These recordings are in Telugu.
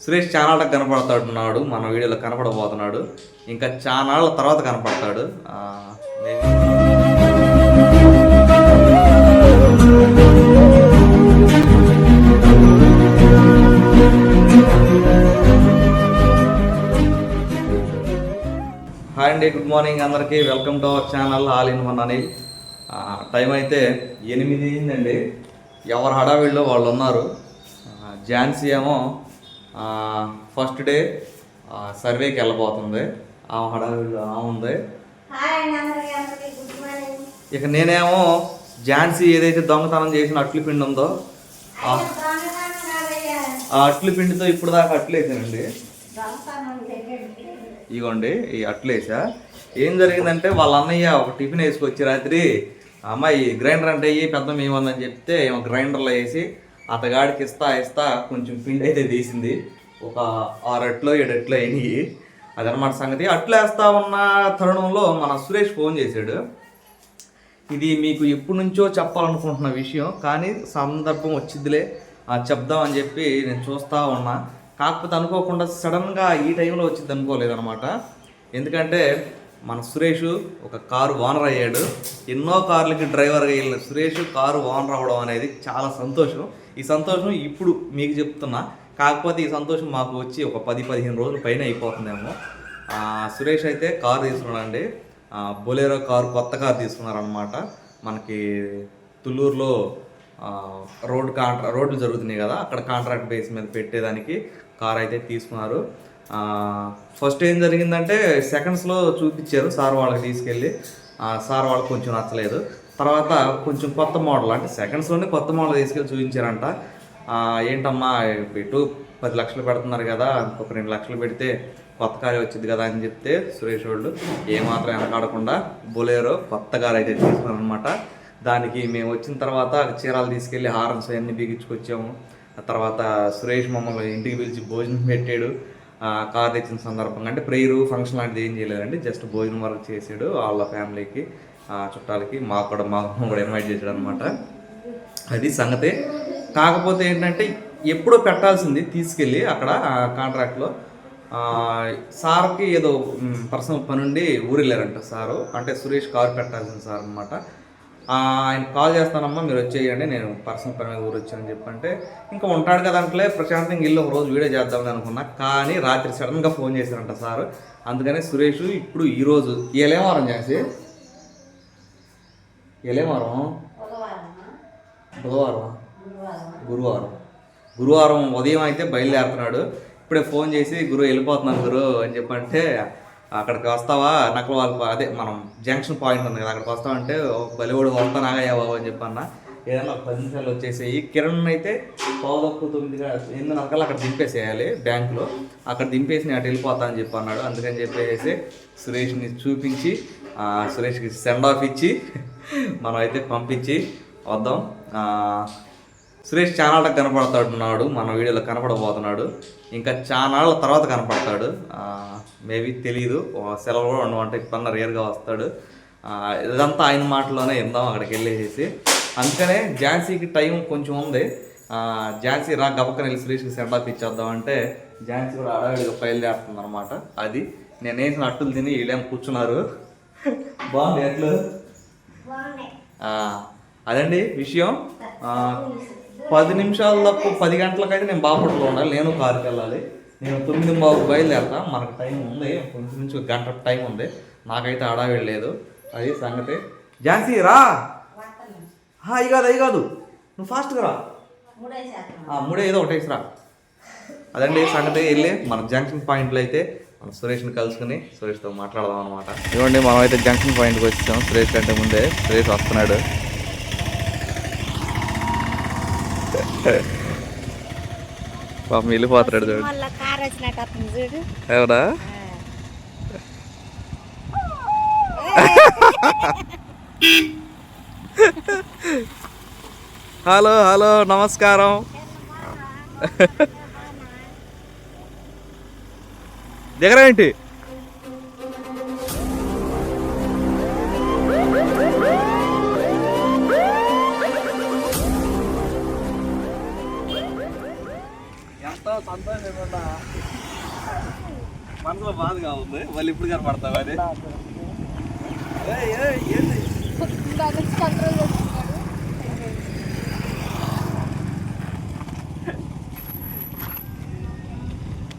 సురేష్ చాలా కనపడుతున్నాడు, మన వీడియోలో కనపడబోతున్నాడు. ఇంకా చాలా తర్వాత కనపడతాడు. హాయ్ అండి, గుడ్ మార్నింగ్ అందరికీ. Welcome to our channel all in one Anil. Time అయితే 8 అయిందండి. ఎవరు హడావిడిలో వాళ్ళు ఉన్నారు. ఝాన్సీ ఏమో ఫస్ట్ డే సర్వేకి వెళ్ళబోతుంది. ఆ హడావిడిలో ఉంది. ఇక నేనేమో ఝాన్సీ ఏదైతే దొంగతనం చేసిన అట్లు పిండి ఉందో ఆ అట్లు పిండితో ఇప్పుడు దాకా అట్లు వేసానండి. ఇగోండి ఈ అట్లు వేసా. ఏం జరిగిందంటే వాళ్ళ అన్నయ్య ఒక టిఫిన్ వేసుకొచ్చి రాత్రి, అమ్మాయి గ్రైండర్ అంటే పెద్ద మేమందని చెప్తే ఏమో గ్రైండర్లో వేసి అతగాడికి ఇస్తా కొంచెం పిండి అయితే తీసింది. ఒక 6 అట్లు 7 అట్లు అయినాయి. అదనమాట సంగతి. అట్లు వేస్తా ఉన్న తరుణంలో మన సురేష్ ఫోన్ చేశాడు. ఇది మీకు ఎప్పటి నుంచో చెప్పాలనుకుంటున్న విషయం, కానీ సందర్భం వచ్చిద్దిలే చెప్దామని చెప్పి నేను చూస్తూ ఉన్నా. కాకపోతే అనుకోకుండా సడన్గా ఈ టైంలో వచ్చింది అనుకోలేదనమాట. ఎందుకంటే మన సురేష్ ఒక కారు ఓనర్ అయ్యాడు. ఎన్నో కార్లకి డ్రైవర్గా వెళ్ళిన సురేష్ కారు ఓనర్ అవ్వడం అనేది చాలా సంతోషం. ఈ సంతోషం ఇప్పుడు మీకు చెప్తున్నా. కాకపోతే ఈ సంతోషం మాకు వచ్చి ఒక 10-15 రోజుల పైన అయిపోతుందేమో. సురేష్ అయితే కారు తీసుకున్నాడండి. బొలేరో కారు, కొత్త కారు తీసుకున్నారనమాట. మనకి తుళ్ళూరులో రోడ్లు జరుగుతున్నాయి కదా, అక్కడ కాంట్రాక్ట్ బేస్ మీద పెట్టేదానికి కారు అయితే తీసుకున్నారు. ఫస్ట్ ఏం జరిగిందంటే సెకండ్స్లో చూపించారు సార్ వాళ్ళకి తీసుకెళ్ళి. సార్ వాళ్ళకి కొంచెం నచ్చలేదు. తర్వాత కొంచెం కొత్త మోడల్, అంటే సెకండ్స్లోనే కొత్త మోడల్ తీసుకెళ్ళి చూపించారంట. ఏంటమ్మా ఇటు 10 లక్షలు పెడుతున్నారు కదా, ఇంకొక 2 లక్షలు పెడితే కొత్త కారు వచ్చింది కదా అని చెప్తే సురేష్ వాళ్ళు ఏమాత్రం వెనకాడకుండా బొలేరో కొత్త కారు అయితే తీసుకున్నారనమాట. దానికి మేము వచ్చిన తర్వాత చీరాలు తీసుకెళ్ళి హారన్స్ అన్నీ బిగించుకొచ్చాము. తర్వాత సురేష్ మమ్మల్ని ఇంటికి పిలిచి భోజనం పెట్టాడు. కార్ తెచ్చిన సందర్భంగా, అంటే ప్రేయరు ఫంక్షన్ లాంటిది ఏం చేయలేదండి, జస్ట్ భోజనం వరకు చేసాడు. వాళ్ళ ఫ్యామిలీకి చుట్టాలకి మాకు కూడా ఇన్వైట్ చేశాడు అనమాట. అది సంగతి. కాకపోతే ఏంటంటే ఎప్పుడో పెట్టాల్సింది తీసుకెళ్ళి అక్కడ కాంట్రాక్ట్లో. సార్కి ఏదో పర్సనల్ పని ఉండి ఊరు వెళ్ళారంట సారు. అంటే సురేష్ కారు పెట్టాల్సింది సార్ అనమాట. ఆయన కాల్ చేస్తానమ్మా మీరు వచ్చేయండి, నేను పర్సనల్ పని మీద ఊరు వచ్చానని చెప్పంటే ఇంకా ఉంటాడు కదా అంటే ప్రశాంతంగా ఇల్లు ఒక రోజు వీడియో చేద్దామని అనుకున్నా. కానీ రాత్రి సడన్గా ఫోన్ చేశారంట సారు. అందుకని సురేష్ ఇప్పుడు ఈరోజు ఏలేవారం చేసి ఏలేవారం బుధవారం గురువారం ఉదయం అయితే బయలుదేరుతున్నాడు. ఇప్పుడే ఫోన్ చేసి గురువు వెళ్ళిపోతున్నాను గురు అని చెప్పంటే, అక్కడికి వస్తావా నాకు వాళ్ళు అదే మనం జంక్షన్ పాయింట్ ఉంది కదా, అక్కడికి వస్తామంటే బలివాడు వస్తానాగా బాబు అని చెప్పన్నా. ఏదైనా 10 నిమిషాలు వచ్చేసేయి. కిరణ్ అయితే 8:30 అక్కడ దింపేసేయాలి బ్యాంకులో. అక్కడ దింపేసి నేను అటు వెళ్ళిపోతా అని చెప్పి అన్నాడు. అందుకని చెప్పేసి సురేష్ని చూపించి సురేష్కి సెండ్ ఆఫ్ ఇచ్చి మనం అయితే పంపించి వద్దాం. సురేష్ చాలా కనపడుతున్నాడు, మన వీడియోలో కనపడబోతున్నాడు. ఇంకా చాలా తర్వాత కనపడతాడు. మేబీ తెలీదు, సెలవు కూడా ఉండమంటే ఇప్పుడన్నా రేర్గా వస్తాడు. ఇదంతా ఆయన మాటలోనే ఇందాం అక్కడికి వెళ్ళేసి. అందుకనే ఝాన్సీకి టైం కొంచెం ఉంది. ఝాన్సీ రా గబక్కన వెళ్ళి సురేష్కి సెండ్ ఆఫ్ ఇచ్చేద్దామంటే ఝాన్సీ కూడా అడవిడిగా బయలుదేరుతుంది అనమాట. అది నేను వేసిన అట్టులు తిని వీళ్ళేం కూర్చున్నారు. బాగుంది ఎట్లు. అదండి విషయం. 10 నిమిషాల తప్పు 10 గంటలకైతే నేను బాపట్లో ఉండాలి. నేను కారుకి వెళ్ళాలి. నేను 9:15 బయలుదేరతా. మనకు టైం ఉంది, కొంచెం నుంచి 1 గంట టైం ఉంది. నాకైతే హడావిడి లేదు. అది సంగతి. ఝాన్సీ రా. అవి కాదు నువ్వు ఫాస్ట్గా రా. 3 ఏదో ఒకటి రా. అదండి సంగతి. వెళ్ళి మన జంక్షన్ పాయింట్లో అయితే మన సురేష్ని కలుసుకుని సురేష్తో మాట్లాడదాం అనమాట. ఇవ్వండి మనం అయితే జంక్షన్ పాయింట్కి వచ్చాం. సురేష్ కంటే ముందే సురేష్ వస్తున్నాడు. పాపం వెళ్ళిపోతాడు చూడు. ఎవరా? హలో నమస్కారం. దగ్గర ఏంటి? సంతోషం మనసులో బాధగా ఉంది, మళ్ళీ ఇప్పుడు కనపడతావా అని.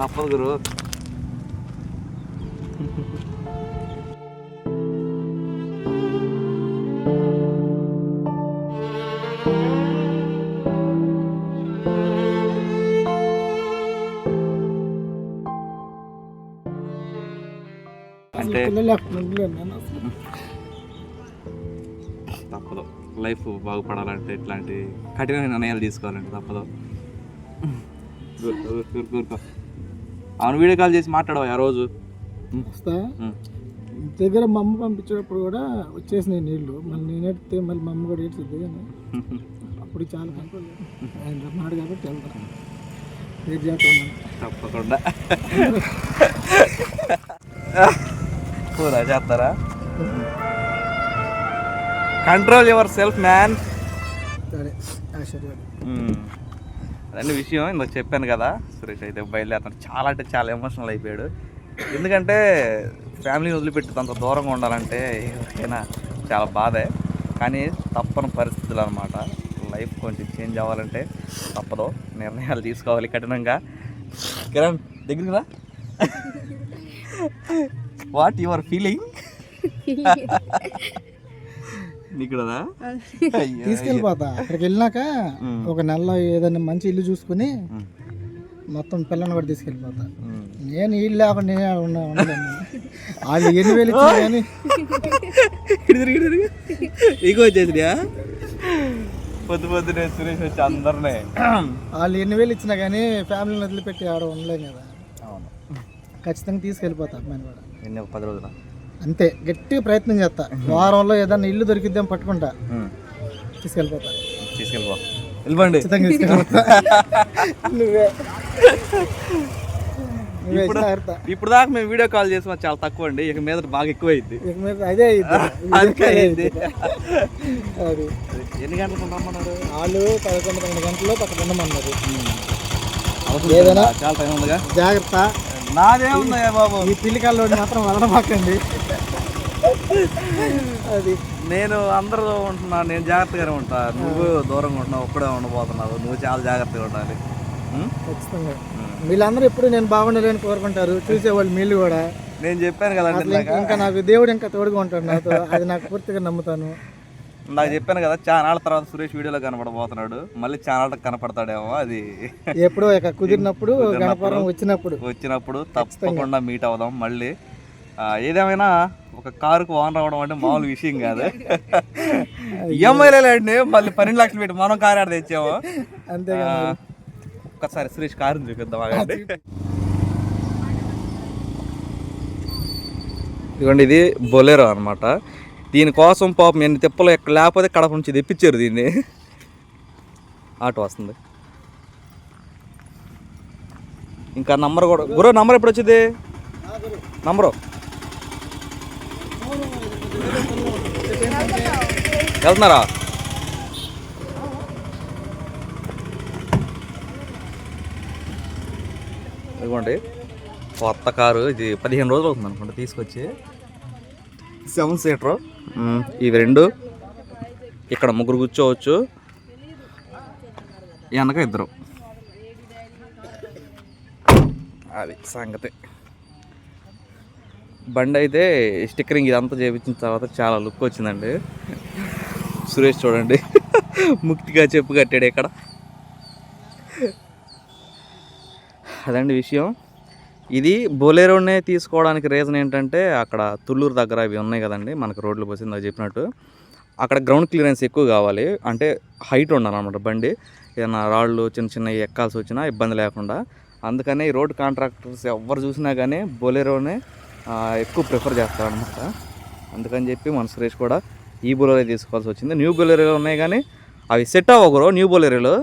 తప్పదు గురు. అంటే తప్పదు, లైఫ్ బాగుపడాలంటే ఇట్లాంటి కఠినమైన నిర్ణయాలు తీసుకోవాలంటే తప్పదు. అవును, వీడియో కాల్ చేసి మాట్లాడవా ఆ రోజు? వస్తా దగ్గర మా అమ్మ పంపించేటప్పుడు కూడా వచ్చేసినాయి నీళ్ళు, మళ్ళీ నేను ఎడితే మళ్ళీ మా అమ్మ కూడా ఏడ్చింది కానీ అప్పుడు చాలా కంట్రోల్ ఆయన రమ్మన్నాడు కాబట్టి వెళ్తాను. వెయిట్ చేస్తాను తప్పకుండా. పూరా చేస్తారా? Control your self man. సరే ఆశ్చర్యం. అదే విషయం ఇందాక చెప్పాను కదా, సురేష్ అయితే బయలుదేరుతాడు. చాలా అంటే చాలా ఎమోషనల్ అయిపోయాడు. ఎందుకంటే ఫ్యామిలీని వదిలిపెట్టి అంత దూరంగా ఉండాలంటే ఎవరికైనా చాలా బాధే, కానీ తప్పని పరిస్థితులు అనమాట. లైఫ్ కొంచెం చేంజ్ అవ్వాలంటే తప్పదు, నిర్ణయాలు తీసుకోవాలి కఠినంగా. కిరణ్ దగ్గరికి రా. What your feeling? నీకు కదా తీసుకెళ్ళిపోతా. అక్కడికి వెళ్ళినాక ఒక నెలలో ఏదైనా మంచి ఇల్లు చూసుకుని మొత్తం పిల్లని కూడా తీసుకెళ్ళిపోతా. నేను ఇల్లు లేకుండా నేనే ఉండలేను. వాళ్ళు 8,000 ఇచ్చినా కానీ ఇగో వచ్చేసినా పొద్దు పొద్దునే సురేష్ వచ్చి అందరినీ వాళ్ళు 8,000 ఇచ్చినా కానీ ఫ్యామిలీని వదిలిపెట్టి ఆడ ఉండలేం కదా. అవును, ఖచ్చితంగా తీసుకెళ్ళిపోతా అమ్మాయిని కూడా. ఎన్ని 10 రోజుల అంతే, గట్టిగా ప్రయత్నం చేస్తా. వారంలో ఏదన్నా ఇల్లు దొరికిద్దాం పట్టుకుంటా, తీసుకెళ్ళిపోతా. తీసుకెళ్ళిపో, వెళ్ళిపోండి. ఖచ్చితంగా తీసుకెళ్ళిపోతా. నువ్వే ఇప్పుడు దాకా మేము వీడియో కాల్ చేసి చాలా తక్కువ అండి, ఇక మీద బాగా ఎక్కువ అయింది. అదే అది ఎన్ని గంటలకు రమ్మన్నారు వాళ్ళు? 11-12 గంటల్లో పక్కన ఉండమన్నారు. ఏదైనా చాలా టైం ఉందిగా, జాగ్రత్త. నాదే ఉందయ్యా బాబు, ఈ పిల్లికల్లో మాత్రం వదలమాకండి. అది నేను అందరూ ఉంటున్నాను, నేను జాగ్రత్తగానే ఉంటా. నువ్వు దూరంగా ఉంటున్నావు, ఒక్కడే ఉండబోతున్నావు. నువ్వు చాలా జాగ్రత్తగా ఉండాలి. ఖచ్చితంగా వీళ్ళందరూ ఎప్పుడు నేను బాగుండాలని కోరుకుంటారు, చూసేవాళ్ళు మీరు కూడా. నేను చెప్పాను కదండి, ఇంకా నాకు దేవుడు ఇంకా తోడుగా ఉంటాడు నాతో, అది నాకు పూర్తిగా నమ్ముతాను. నాకు చెప్పాను కదా, చాలా తర్వాత సురేష్ వీడియోలో కనపడబోతున్నాడు, మళ్ళీ చాలా కనపడతాడేమో. అది ఎప్పుడో ఇక కుదిరినప్పుడు గణపురం వచ్చినప్పుడు తప్పకుండా మీట్ అవుదాం మళ్ళీ. ఏదేమైనా ఒక కారుకు ఓన్ రావడం అంటే మామూలు విషయం కాదు. ఈఎంఐలేండి, మళ్ళీ 12 లక్షలు పెట్టి మనం కారు ఆడ తెచ్చాము. అంతే. ఒక్కసారి సురేష్ కారుని చూపిద్దాం. ఇదిగోండి, ఇది బొలెరో అనమాట. దీనికోసం పాపం ఎన్ని తిప్పలు ఎక్కడ లేకపోతే కడప నుంచి తెప్పించారు దీన్ని. ఆటో వస్తుంది. ఇంకా నంబర్ కూడా గురు, నంబర్ ఎప్పుడు వచ్చింది? నంబరు వెళ్తున్నారా? ఇదిగోండి కొత్త కారు, ఇది 15 రోజులు అవుతుంది అనుకుంటా తీసుకొచ్చి. 7 సీటర్, ఇవి 2. ఇక్కడ 3 కూర్చోవచ్చు, వెనక 2. అది సంగతి. బండి అయితే స్టిక్కరింగ్ ఇదంతా చేయించిన తర్వాత చాలా లుక్ వచ్చిందండి. సురేష్ చూడండి, ముక్తిగా చెప్పు కట్టాడు ఇక్కడ. అదండి విషయం. ఇది బొలెరోనే తీసుకోవడానికి రీజన్ ఏంటంటే, అక్కడ తుళ్ళూరు దగ్గర ఇవి ఉన్నాయి కదండి మనకు రోడ్లు పోసింది అది చెప్పినట్టు, అక్కడ గ్రౌండ్ క్లియరెన్స్ ఎక్కువ కావాలి. అంటే హైట్ ఉండాలన్నమాట బండి, ఏదైనా రాళ్ళు చిన్న చిన్న ఎక్కాల్సి వచ్చినా ఇబ్బంది లేకుండా. అందుకని ఈ రోడ్ కాంట్రాక్టర్స్ ఎవరు చూసినా కానీ బొలెరోనే ఎక్కువ ప్రిఫర్ చేస్తారనమాట. అందుకని చెప్పి మన సురేష్ కూడా ఈ బొలెరో తీసుకోవాల్సి వచ్చింది. న్యూ బొలెరో ఉన్నాయి కానీ అవి సెట్ అవ్వకూరు. న్యూ బొలెరోలో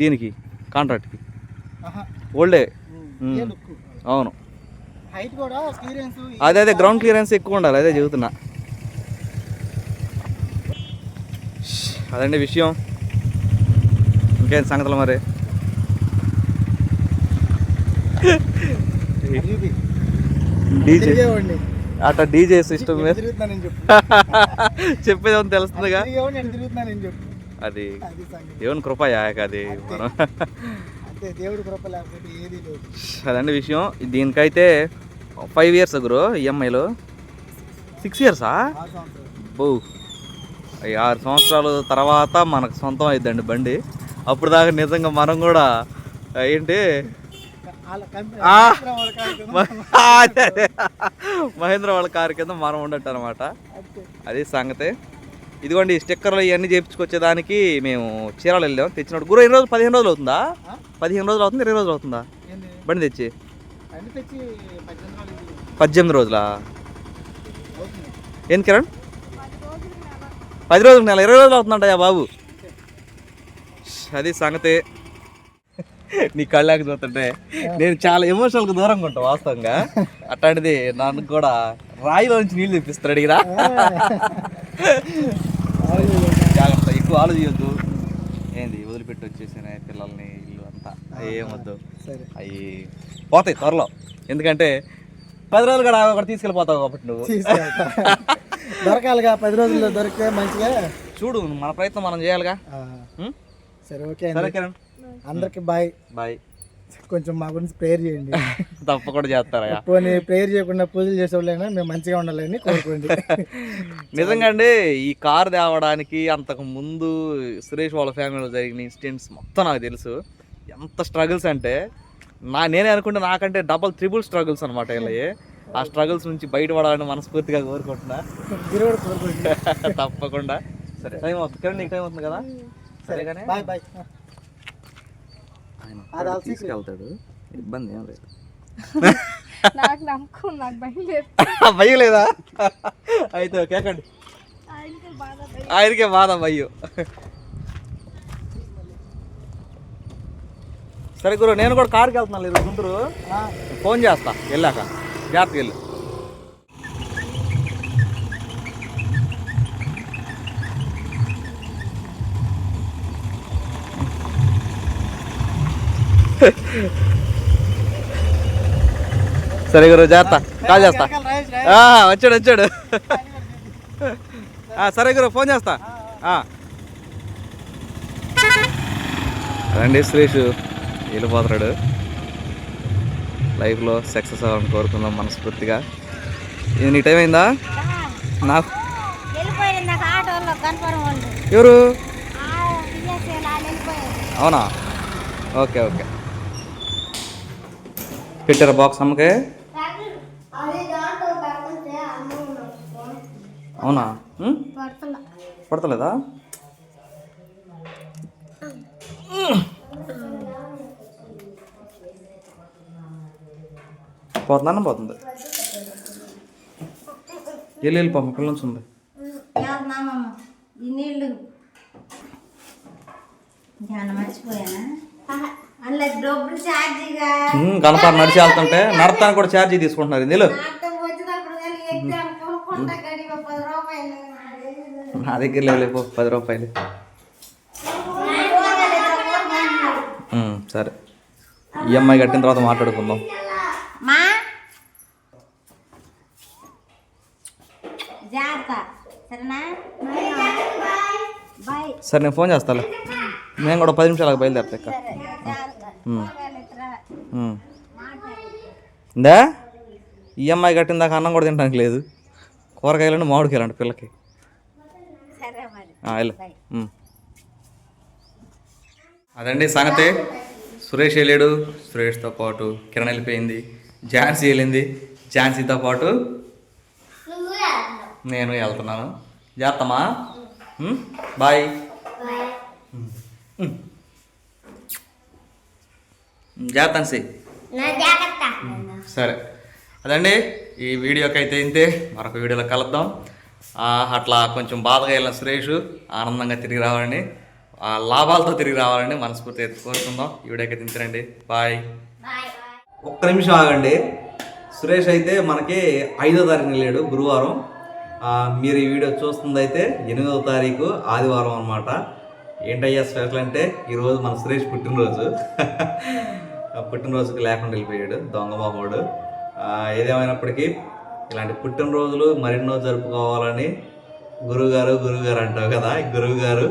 దీనికి కాంట్రాక్ట్కి ఓల్డే. అవును, అదే గ్రౌండ్ క్లియరెన్స్ ఎక్కువ ఉండాలి, అదే చెబుతున్నా. అదండి విషయం. ఇంకేం సంగతులు మరి? డీజే తిరిగేవాడిని అట్లా డీజే సిస్టమ్ మీద తిరుగుతున్నానని చెప్పు చెప్పేది తెలుస్తుందిగా. తిరిగేవాడిని నేను తిరుగుతున్నానని చెప్పు. అది అది సంగతి. దేవుని కృపయాక అది మనం అంతే, దేవుడి కృప లేకపోతే ఏది లేదు. అదండి విషయం. దీనికైతే 5 years గురు ఈఎంఐలో 6 years 6 సంవత్సరాలు. బో 6 సంవత్సరాల తర్వాత మనకు సొంతం అయిద్దండి బండి. అప్పుడు దాకా నిజంగా మనం కూడా ఏంటి వాళ్ళ కంపెనీ ఆ. వాళ్ళ కార్యక్రమం. అదే, అదే. మహేంద్ర వాళ్ళ కారు కింద మనం ఉండట్టు అనమాట. అంతే. అది సంగతి. ఇదిగోండి ఈ స్టిక్కర్లు ఇవన్నీ చేయించుకొచ్చేదానికి మేము చీరాలు వెళ్ళాం. తెచ్చినప్పుడు గురు ఎన్ని రోజులు 15 రోజులు అవుతుందా? 15 రోజులు అవుతుంది, 20 రోజులు అవుతుందా ఏంది? బండి తెచ్చి? బండి తెచ్చి 18 రోజులు ఇది 18 రోజులా? అవుతుంది. ఏం కిరణ్ 10 రోజులు నెల 20 రోజులు అవుతుందంటయ్యా బాబు. అది సంగతి. నీ కళ్ళకి చూస్తుంటే నేను చాలా ఎమోషనల్గా దూరంగా ఉంటాను వాస్తవంగా. అట్లాంటిది నన్ను కూడా రాయిలో నుంచి నీళ్ళు తెప్పిస్తాడు అడిగిరా. జాగ్రత్త, ఎక్కువ ఆలోచించద్దు. ఏంది వదిలిపెట్టి వచ్చేసిన పిల్లల్ని ఇల్లు అంతా ఏమొద్దు. సరే. అవి పోతాయి త్వరలో. ఎందుకంటే 10 రోజులు కూడా ఒకటి తీసుకెళ్ళిపోతావు కాబట్టి నువ్వు. తీసుకెళ్తా. దొరకాలిగా 10 రోజుల్లో దొరికితే మంచిగా. చూడు మన ప్రయత్నం మనం చేయాలిగా. ఉం? సరే, ఓకే సరే అండి. కిరణ్, అందరికి బాయ్. బాయ్. కొంచెం మా గురించి ప్రేయర్ చేయండి. తప్పకుండా చేస్తారా? పోనీ ప్రేయర్ చేయకుండా పూజలు చేసేవాళ్ళైనా మేము మంచిగా ఉండాలని కోరుకోండి. నిజంగా అండి ఈ కార్ తేవడానికి అంతకు ముందు సురేష్ వాళ్ళ ఫ్యామిలీలో జరిగిన ఇన్సిడెంట్స్ మొత్తం నాకు తెలుసు. ఎంత స్ట్రగుల్స్ అంటే నేనే అనుకుంటే నాకంటే డబల్ త్రిబుల్ స్ట్రగుల్స్ అనమాట ఇలా. ఆ స్ట్రగుల్స్ నుంచి బయటపడాలని మనస్ఫూర్తిగా కోరుకుంటున్నా. మీరు కూడా కోరుకోండి. తప్పకుండా. సరే, టైం అవుతుంది కిరణ్, నీకు టైం అవుతుంది కదా. సరే కానీ బాయ్ బాయ్. ఆయన తీసుకెళ్తాడు, ఇబ్బంది ఏం లేదు. నాకు నమ్మకం, నాకు భయం లేదు. భయం లేదా? అయితే కేకండి, ఆయనకే బాధ భయ్యు. సరే గురు, నేను కూడా కార్కి వెళ్తున్నాను లేదు గుంటూరు. ఫోన్ చేస్తా వెళ్ళాక, జాగ్రత్తగా వెళ్ళు. సరే గురు, జాగ్రత్త, కాల్ చేస్తా. వచ్చాడు. సరే గురు, ఫోన్ చేస్తా. అదండి సురేష్ వెళ్ళిపోతున్నాడు. లైఫ్లో సక్సెస్ అవ్వాలని కోరుకుందాం మనస్ఫూర్తిగా. ఇది నీ టైం అయిందా? నాకు ఎవరు? అవునా? Okay okay. పెట్టారా బాక్స్ అమ్మకే? అవునా? పడతలేదా? పోతుందన్న పోతుంది. వెళ్ళి పాప పిల్లల నుంచి ఉంది. ఈ నీళ్ళు మర్చిపోయానా? అందులో డబ్బులు ఛార్జీగా కనపడి నడిచి వెళ్తుంటే నడతానికి కూడా ఛార్జీ తీసుకుంటున్నారు. ఇందులో వచ్చినప్పుడు ఎగ్జామ్ కొనుక్కుంటా గడిగా 10 రూపాయలు. నా దగ్గర లేవు 10 రూపాయలు. సరే, ఈఎంఐ కట్టిన తర్వాత మాట్లాడుకుందాం. మా జాగ్రత్త, సరేనా? బాయ్. సరే, నేను ఫోన్ చేస్తాను. మేము కూడా 10 నిమిషాలకు బయలుదేరుతా ఇక. ఇందా ఈఎంఐ కట్టిన దాకా అన్నం కూడా తినడానికి లేదు. కూరగాయలండి, మామిడికాయలండి పిల్లకి. వెళ్ళు. అదండి సంగతి. సురేష్ వెళ్ళాడు, సురేష్తో పాటు కిరణ్ వెళ్ళిపోయింది, ఝాన్సీ వెళ్ళింది, ఝాన్సీతో పాటు నేను వెళ్తున్నాను. జాగ్రత్తమ్మా, బాయ్. జాగ్రత్త. సరే, అదండి ఈ వీడియోకి అయితే ఇంతే. మరొక వీడియోలో కలుద్దాం. అట్లా కొంచెం బాధగా వెళ్ళిన సురేష్ ఆనందంగా తిరిగి రావాలని, లాభాలతో తిరిగి రావాలని మనస్ఫూర్తి కోరుకుందాం. ఈ వీడియోకి అయితే ఇంతేనండి. బాయ్. ఒక్క నిమిషం ఆగండి. సురేష్ అయితే మనకి 5వ తారీఖున వెళ్ళాడు, గురువారం. మీరు ఈ వీడియో చూస్తుందైతే 8వ తారీఖు ఆదివారం అనమాట. ఏంటయ్యా స్పెషల్ అంటే ఈరోజు మన సురేష్ పుట్టినరోజు. పుట్టినరోజుకి లేకుండా వెళ్ళిపోయాడు దొంగ మామూడు. ఏదేమైనప్పటికీ ఇలాంటి పుట్టినరోజులు మరెన్నో జరుపుకోవాలని గురువుగారు అంటావు కదా, గురువుగారు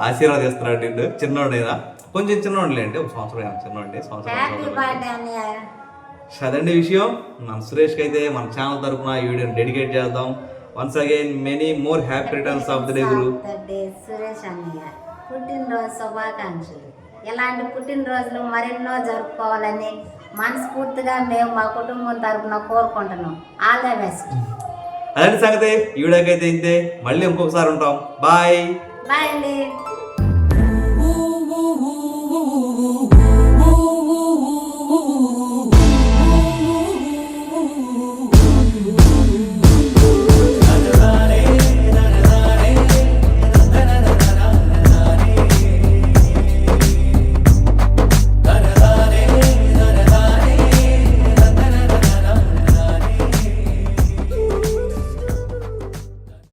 ఆశీర్వాదిస్తున్నాడు నిన్ను. చిన్నోడైనా కొంచెం చిన్నోడులే అంటే ఒక సంవత్సరం చిన్నోడి హ్యాపీ బర్త్డే అన్నయ్య. అదండి విషయం. మన సురేష్కి అయితే మన ఛానల్ తరఫున ఈ వీడియోని డెడికేట్ చేద్దాం. Once again many more happy returns of the day గురు. సురేష్ అన్నయ్య పుట్టినరోజు శుభాకాంక్షలు. ఇలాంటి పుట్టినరోజులు మరెన్నో జరుపుకోవాలని మనస్ఫూర్తిగా మేము మా కుటుంబం తరఫున కోరుకుంటున్నాం. All the best. అదండి సంగతి. ఈ వీడియోకి అయితే ఇంతే. మళ్ళీ ఇంకొకసారి ఉంటాం. బాయ్ బాయ్ అండి.